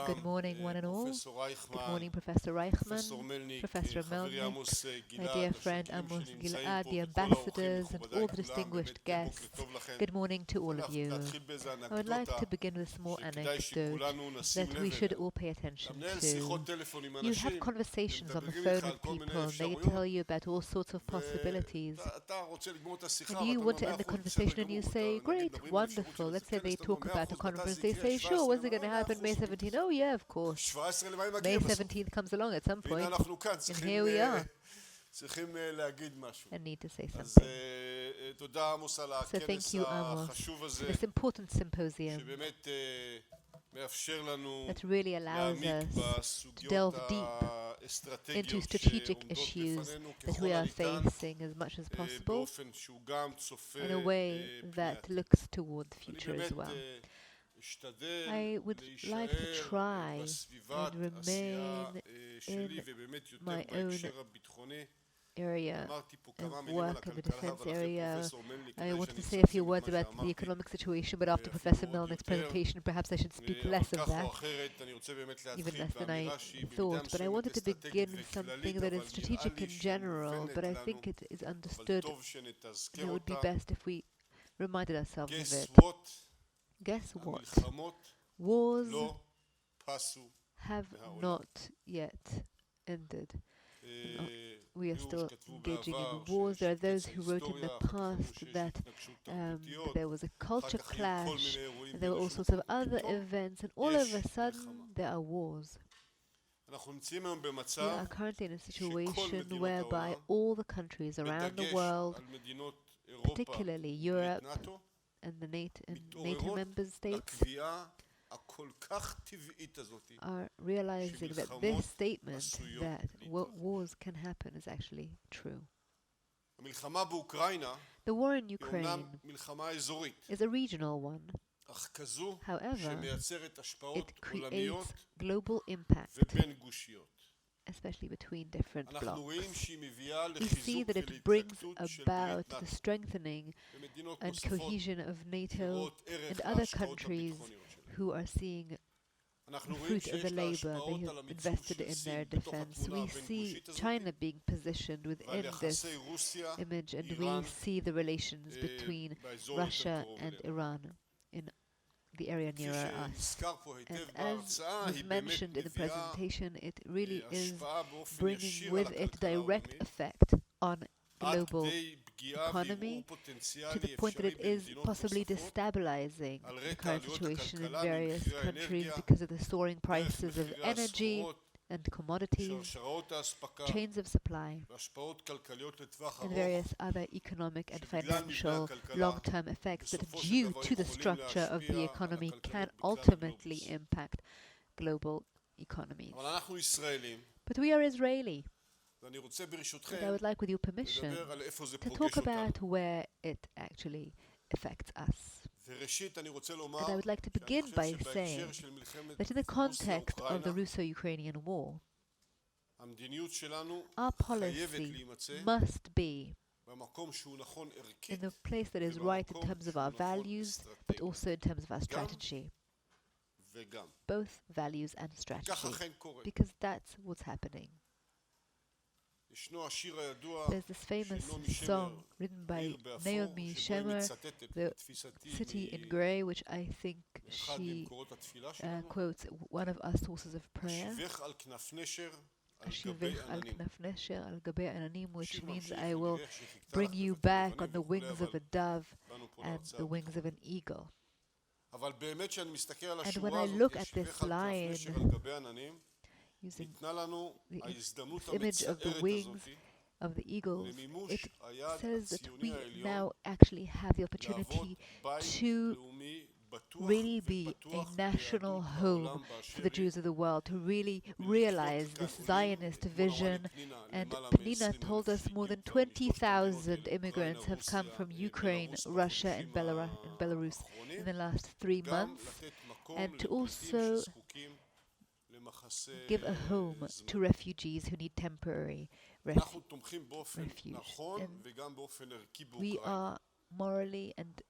Good morning, one and all. Good morning, Professor Reichman, Professor Melnik, my dear friend Amos Gilad, the ambassadors, and all the distinguished guests. Good morning to all of you. I would like to begin with a small anecdote that we should all pay attention to. You have conversations on the phone with people, and they tell you about all sorts of possibilities. And you want to end the conversation and you say, great, wonderful. Let's say they talk about a conference. They say, sure, when's it going to happen? May 17th? Oh, yeah, of course. May 17th comes along at some point. And here we are. I need to say something. So thank you, Amos, for this important symposium that really allows us to delve deep into strategic issues that we are facing as much as possible in a way that looks toward the future as well. I would like to try and remain in my own area of work in the defense area. I wanted to say a few words about the economic situation, but after Professor Melnik's presentation, perhaps I should speak less of that, even less than I thought. But I wanted to begin with something that is strategic in general, but I think it is understood. It would be best if we reminded ourselves of it. Guess what? Wars have not yet ended. We are still engaging in wars. There are those who wrote in the past that there was a culture clash, and there were all sorts of other events, and all of a sudden there are wars. We are currently in a situation whereby all the countries around the world, particularly Europe and the NATO member states, are realizing that this statement that wars can happen is actually true. The war in Ukraine is a regional one. However, it creates global impact, especially between different blocks. We see that it brings about the strengthening and cohesion of NATO and other countries who are seeing the fruit of the labor they have invested in their defense. We see China being positioned within this image, and we see the relations between Russia and Iran in the area nearer us. And as was mentioned in the presentation, it really is bringing with it direct effect on global economy, to the point that it is possibly destabilizing the current situation in various countries because of the soaring prices of energy and commodities, chains of supply, and various other economic and financial long-term effects that, due to the structure of the economy, can ultimately impact global economies. But we are Israeli. And I would like, with your permission, to talk about where it actually affects us. And I would like to begin by saying that in the context of the Russo-Ukrainian war, our policy must be in the place that is right in terms of our values, but also in terms of our strategy. Both values and strategy, because that's what's happening. There's this famous song written by Naomi Shemer, The City in Grey, which I think she quotes one of our sources of prayer, which means I will bring you back on the wings of a dove and the wings of an eagle. And when I look at this line, using this image of the wings of the eagles, it says that we now actually have the opportunity to really be a national home for the Jews of the world, to really realize this Zionist vision. And Penina told us more than 20,000 immigrants have come from Ukraine, Russia, and Belarus in the last 3 months, and to also give a home to refugees who need temporary refuge. And we are morally and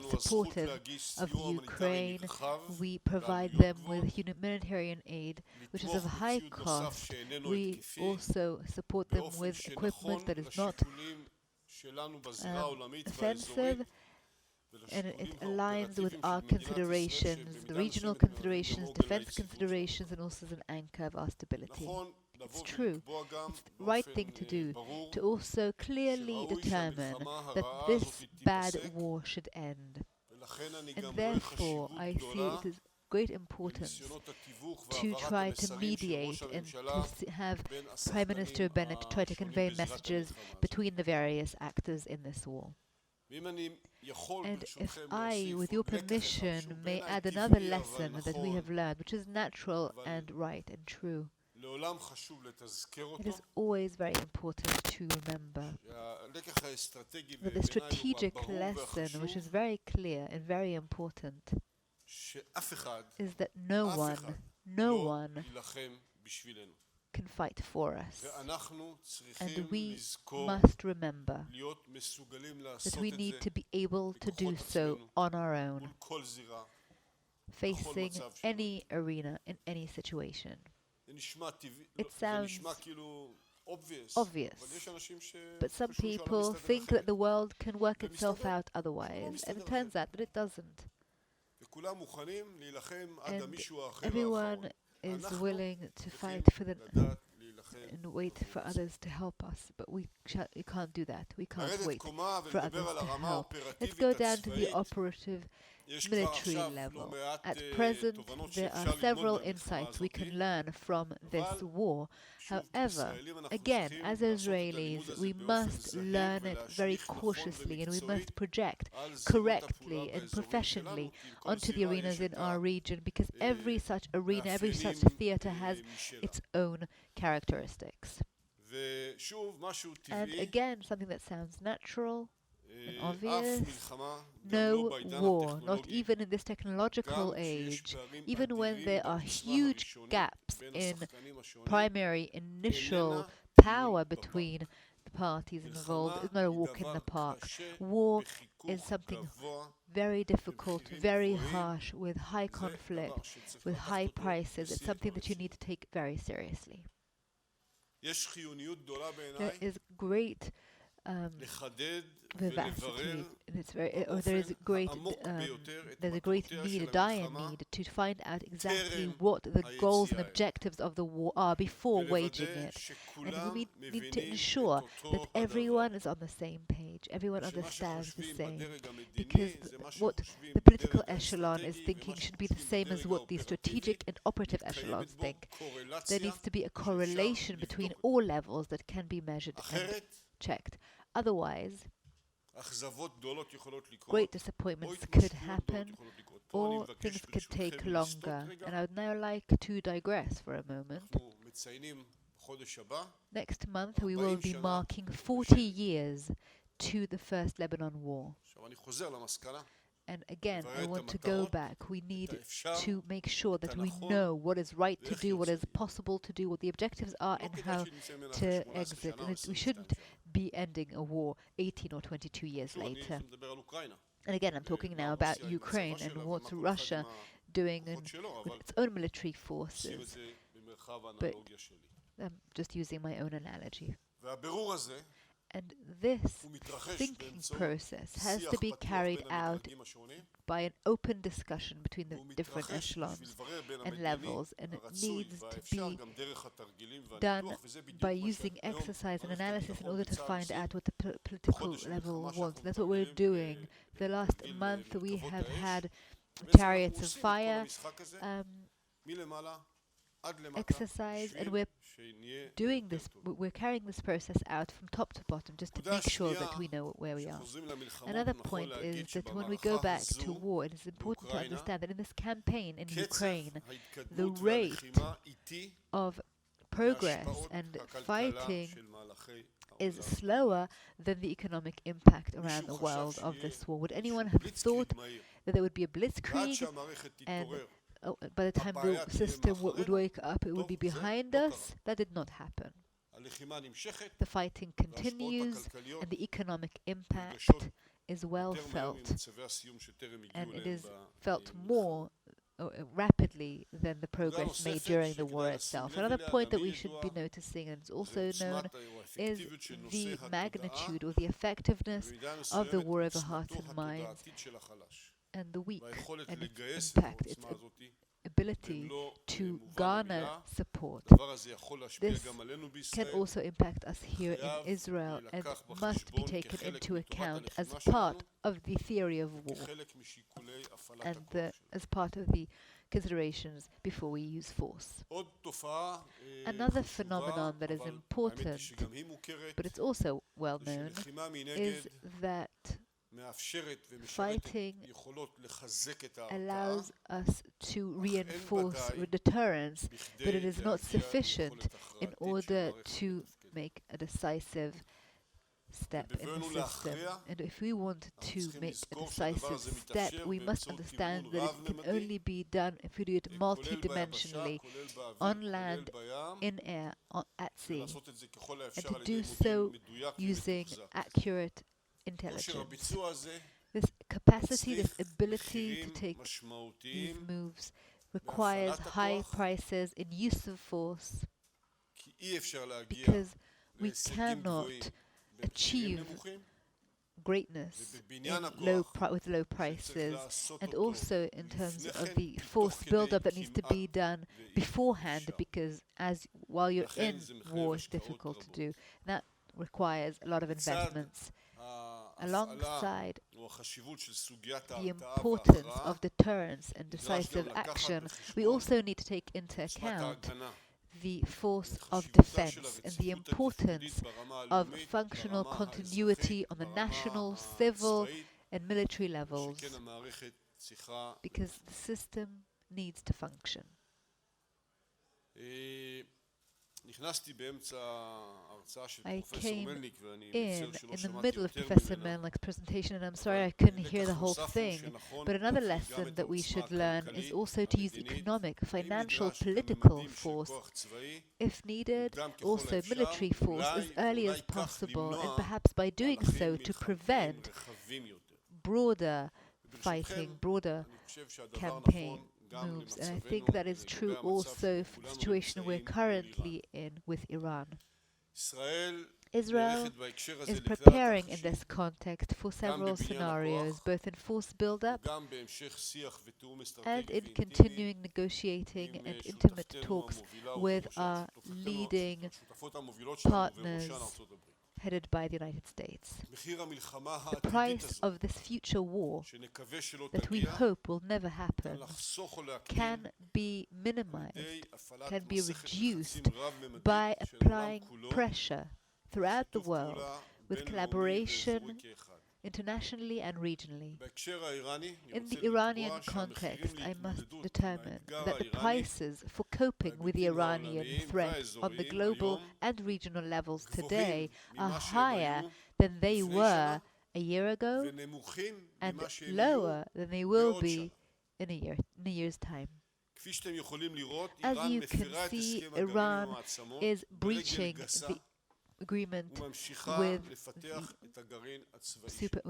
supportive of Ukraine. We provide them with humanitarian aid, which is of high cost. We also support them with equipment that is not offensive, and it aligns with our considerations, the regional considerations, defense considerations, and also as an anchor of our stability. It's true. It's the right thing to do, to also clearly determine that this bad war should end. And therefore, I see it is great importance to try to mediate and to have Prime Minister Bennett try to convey messages between the various actors in this war. And if I, with your permission, may add another lesson that we have learned, which is natural and right and true. It is always very important to remember that the strategic lesson, which is very clear and very important, is that no one can fight for us. And we must remember that we need to be able to do so on our own, facing any arena in any situation. It sounds obvious, but some people think that the world can work itself out otherwise, and it turns out that it doesn't. And everyone is willing to fight for and wait for others to help us, but we can't do that. We can't wait for others to help. Let's go down to the operative military level. At present, there are several insights we can learn from this war. However, again, as Israelis, we must learn it very cautiously, and we must project correctly and professionally onto the arenas in our region, because every such arena, every such theater has its own characteristics. And again, something that sounds natural and obvious, no war, not even in this technological age, even when there are huge gaps in primary initial power between the parties involved, is not a walk in the park. War is something very difficult, very harsh, with high conflict, with high prices. It's something that you need to take very seriously. There is great vivacity, and it's very, there's a great need, a dire need, to find out exactly what the goals and objectives of the war are before waging it. And we need to ensure that everyone is on the same page, everyone understands the same, because what the political echelon is thinking should be the same as what the strategic and operative echelons think. There needs to be a correlation between all levels that can be measured and checked. Otherwise, great disappointments could happen, or things could take longer. And I would now like to digress for a moment. Next month, we will be marking 40 years to the First Lebanon War. And again, I want to go back. We need to make sure that we know what is right to do, what is possible to do, what the objectives are, and how to exit. And we shouldn't be ending a war 18 or 22 years later. And again, I'm talking now about Ukraine and what's Russia doing with its own military forces. But I'm just using my own analogy. And this thinking process has to be carried out by an open discussion between the different echelons and levels, and it needs to be done by using exercise and analysis in order to find out what the political level wants. That's what we're doing. The last month we have had chariots of fire exercise, and we're doing this, we're carrying this process out from top to bottom just to make sure that we know where we are. Another point is that when we go back to war, it is important to understand that in this campaign in Ukraine, the rate of progress and fighting is slower than the economic impact around the world of this war. Would anyone have thought that there would be a blitzkrieg and by the time the system would wake up, it would be behind us? That did not happen. The fighting continues, and the economic impact is well felt, and it is felt more rapidly than the progress made during the war itself. Another point that we should be noticing, and is also known, is the magnitude or the effectiveness of the war over hearts and minds, and the weak, and its impact, its ability to garner support. This can also impact us here in Israel and must be taken into account as part of the theory of war and as part of the considerations before we use force. Another phenomenon that is important, but it's also well known, is that fighting allows us to reinforce deterrence, but it is not sufficient in order to make a decisive step in the system. And if we want to make a decisive step, we must understand that it can only be done if we do it multidimensionally, on land, in air, at sea, and to do so using accurate intelligence. This capacity, this ability to take these moves requires high prices in use of force, because we cannot achieve greatness with low prices, and also in terms of the force build-up that needs to be done beforehand, because while you're in war, it's difficult to do. That requires a lot of investments. Alongside the importance of deterrence and decisive action, we also need to take into account the force of defense and the importance of functional continuity on the national, civil, and military levels, because the system needs to function. I came in the middle of Professor Melnick's presentation, and I'm sorry I couldn't hear the whole thing. But another lesson that we should learn is also to use economic, financial, political force, if needed, also military force, as early as possible, and perhaps by doing so to prevent broader fighting, broader campaign moves. And I think that is true also for the situation we're currently in with Iran. Israel is preparing in this context for several scenarios, both in force build-up and in continuing negotiating and intimate talks with our leading partners headed by the United States. The price of this future war, that we hope will never happen, can be minimized, can be reduced by applying pressure throughout the world with collaboration internationally and regionally. In the Iranian context, I must determine that the prices for coping with the Iranian threat on the global and regional levels today are higher than they were a year ago and lower than they will be in a year's time. As you can see, Iran is breaching the agreement with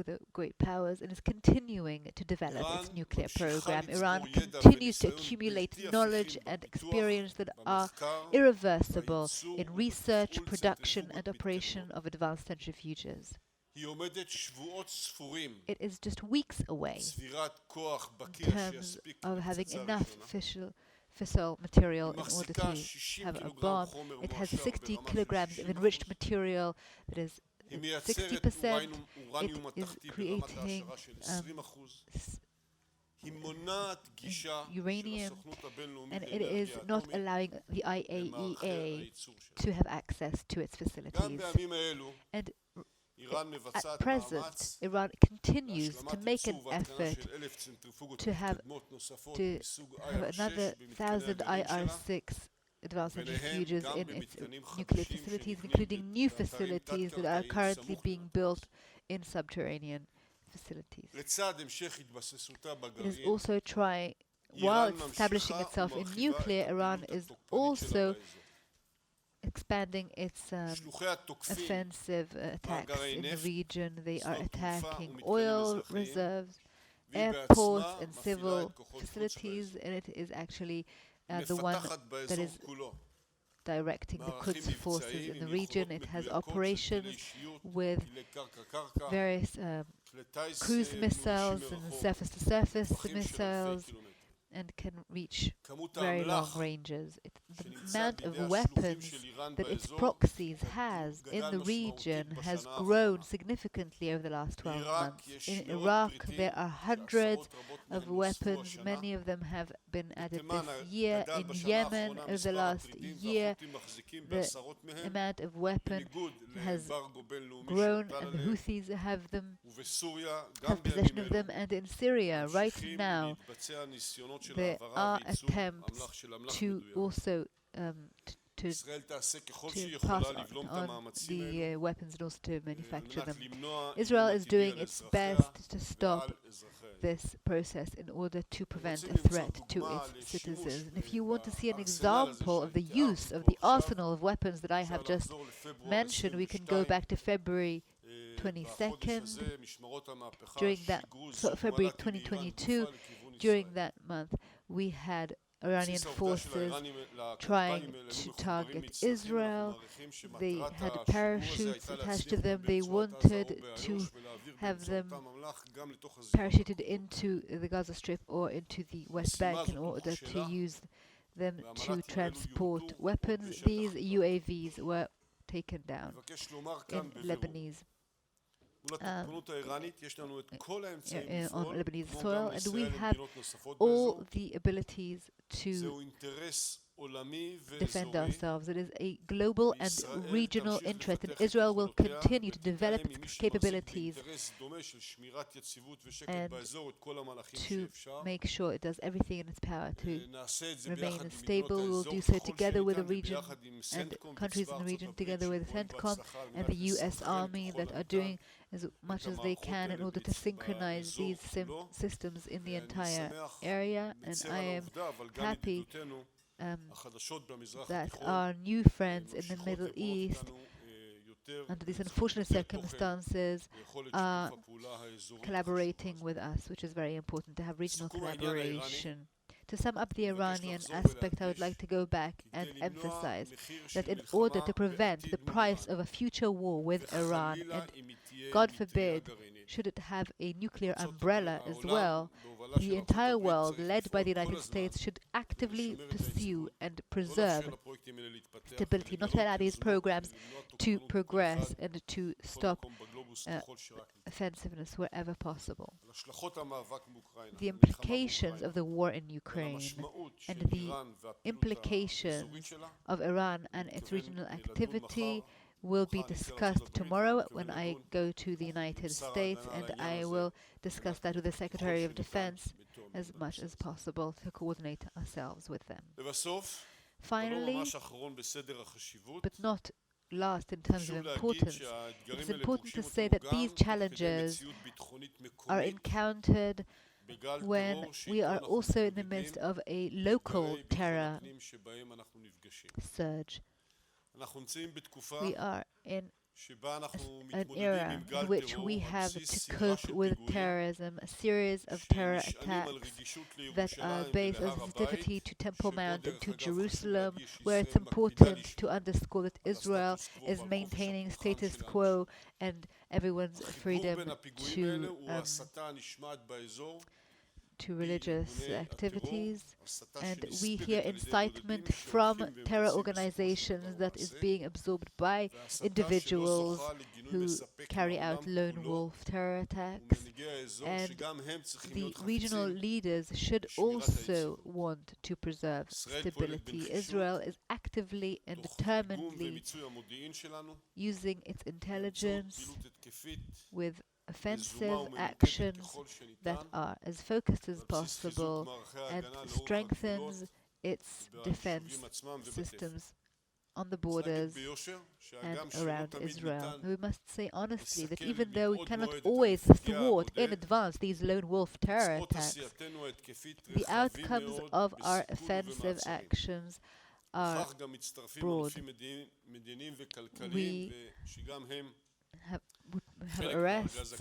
the great powers and is continuing to develop its nuclear program. Iran continues to accumulate knowledge and experience that are irreversible in research, production, and operation of advanced centrifuges. It is just weeks away in terms of having enough fissile material in order to have a bomb. It has 60 kilograms of enriched material that is 60%. It is creating uranium, and it is not allowing the IAEA to have access to its facilities. And at present, Iran continues to make an effort to have another 1,000 IR-6 advanced centrifuges in its nuclear facilities, including new facilities that are currently being built in subterranean facilities. It is also while establishing itself in nuclear, Iran is also expanding its offensive attacks in the region. They are attacking oil reserves, airports, and civil facilities, and it is actually the one that is directing the Quds forces in the region. It has operations with various cruise missiles and surface-to-surface missiles, and can reach very long ranges. The amount of weapons that its proxies has in the region has grown significantly over the last 12 months. In Iraq, there are hundreds of weapons. Many of them have been added this year. In Yemen, over the last year, the amount of weapons has grown, and the Houthis have possession of them. And in Syria, right now, there are attempts to also to pass on the weapons and also to manufacture them. Israel is doing its best to stop this process in order to prevent a threat to its citizens. And if you want to see an example of the use of the arsenal of weapons that I have just mentioned, we can go back to February 22nd, during that, February 2022, during that month, we had Iranian forces trying to target Israel. They had parachutes attached to them. They wanted to have them parachuted into the Gaza Strip or into the West Bank in order to use them to transport weapons. These UAVs were taken down in Lebanese on Lebanese soil, and we have all the abilities to defend ourselves. It is a global and regional interest, and Israel will continue to develop its capabilities and to make sure it does everything in its power to remain stable. We will do so together with the region and countries in the region, together with CENTCOM and the US Army, that are doing as much as they can in order to synchronize these systems in the entire area. And I am happy that our new friends in the Middle East, under these unfortunate circumstances, are collaborating with us, which is very important to have regional collaboration. To sum up the Iranian aspect, I would like to go back and emphasize that in order to prevent the price of a future war with Iran, and God forbid, should it have a nuclear umbrella as well, the entire world, led by the United States, should actively pursue and preserve stability, not allow these programs to progress and to stop offensiveness wherever possible. The implications of the war in Ukraine and the implications of Iran and its regional activity will be discussed tomorrow when I go to the United States, and I will discuss that with the Secretary of Defense as much as possible to coordinate ourselves with them. Finally, but not last in terms of importance, it's important to say that these challenges are encountered when we are also in the midst of a local terror surge. We are in an era in which we have to cope with terrorism, a series of terror attacks that are based on sensitivity to Temple Mount and to Jerusalem, where it's important to underscore that Israel is maintaining status quo and everyone's freedom to religious activities, and we hear incitement from terror organizations that is being absorbed by individuals who carry out lone wolf terror attacks, and the regional leaders should also want to preserve stability. Israel is actively and determinedly using its intelligence with offensive actions that are as focused as possible and strengthens its defense systems on the borders and around Israel. We must say honestly that even though we cannot always thwart in advance these lone wolf terror attacks, the outcomes of our offensive actions are broad. We have arrests.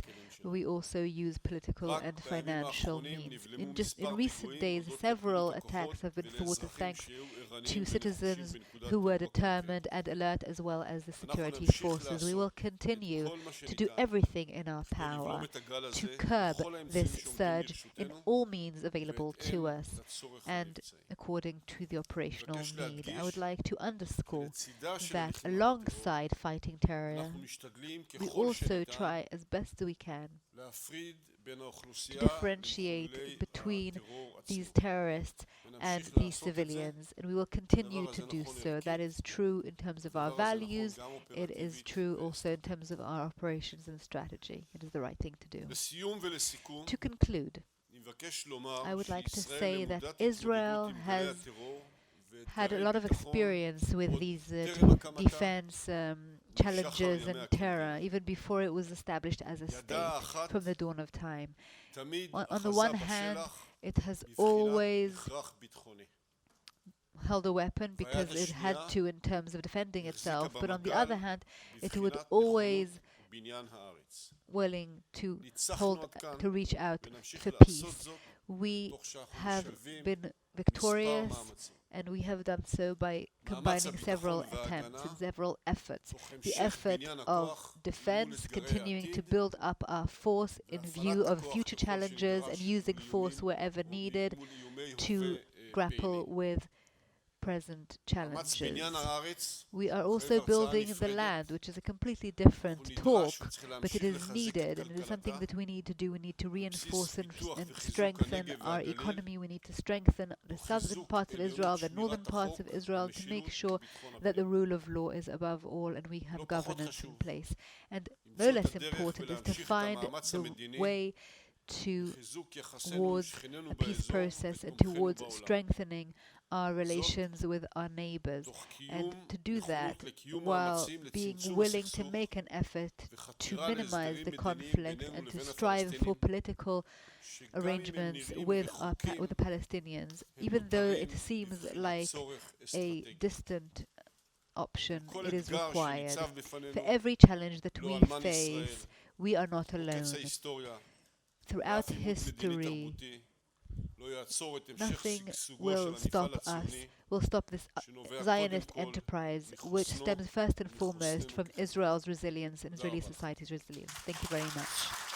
We also use political and financial means. In recent days, several attacks have been thwarted thanks to citizens who were determined and alert, as well as the security forces. We will continue to do everything in our power to curb this surge in all means available to us and according to the operational need. I would like to underscore that alongside fighting terror, we also try as best we can to differentiate between these terrorists and these civilians, and we will continue to do so. That is true in terms of our values. It is true also in terms of our operations and strategy. It is the right thing to do. To conclude, I would like to say that Israel has had a lot of experience with these defense challenges and terror, even before it was established as a state from the dawn of time. On the one hand, it has always held a weapon because it had to in terms of defending itself, but on the other hand, it would always willing to reach out for peace. We have been victorious, and we have done so by combining several attempts and several efforts. The effort of defense, continuing to build up our force in view of future challenges and using force wherever needed to grapple with present challenges. We are also building the land, which is a completely different talk, but it is needed, and it is something that we need to do. We need to reinforce and strengthen our economy. We need to strengthen the southern parts of Israel, the northern parts of Israel, to make sure that the rule of law is above all and we have governance in place. And no less important is to find the way towards a peace process and towards strengthening our relations with our neighbors, and to do that while being willing to make an effort to minimize the conflict and to strive for political arrangements with the Palestinians, even though it seems like a distant option. It is required. For every challenge that we face, we are not alone. Throughout history, nothing will stop this Zionist enterprise, which stems first and foremost from Israel's resilience and Israeli society's resilience. Thank you very much.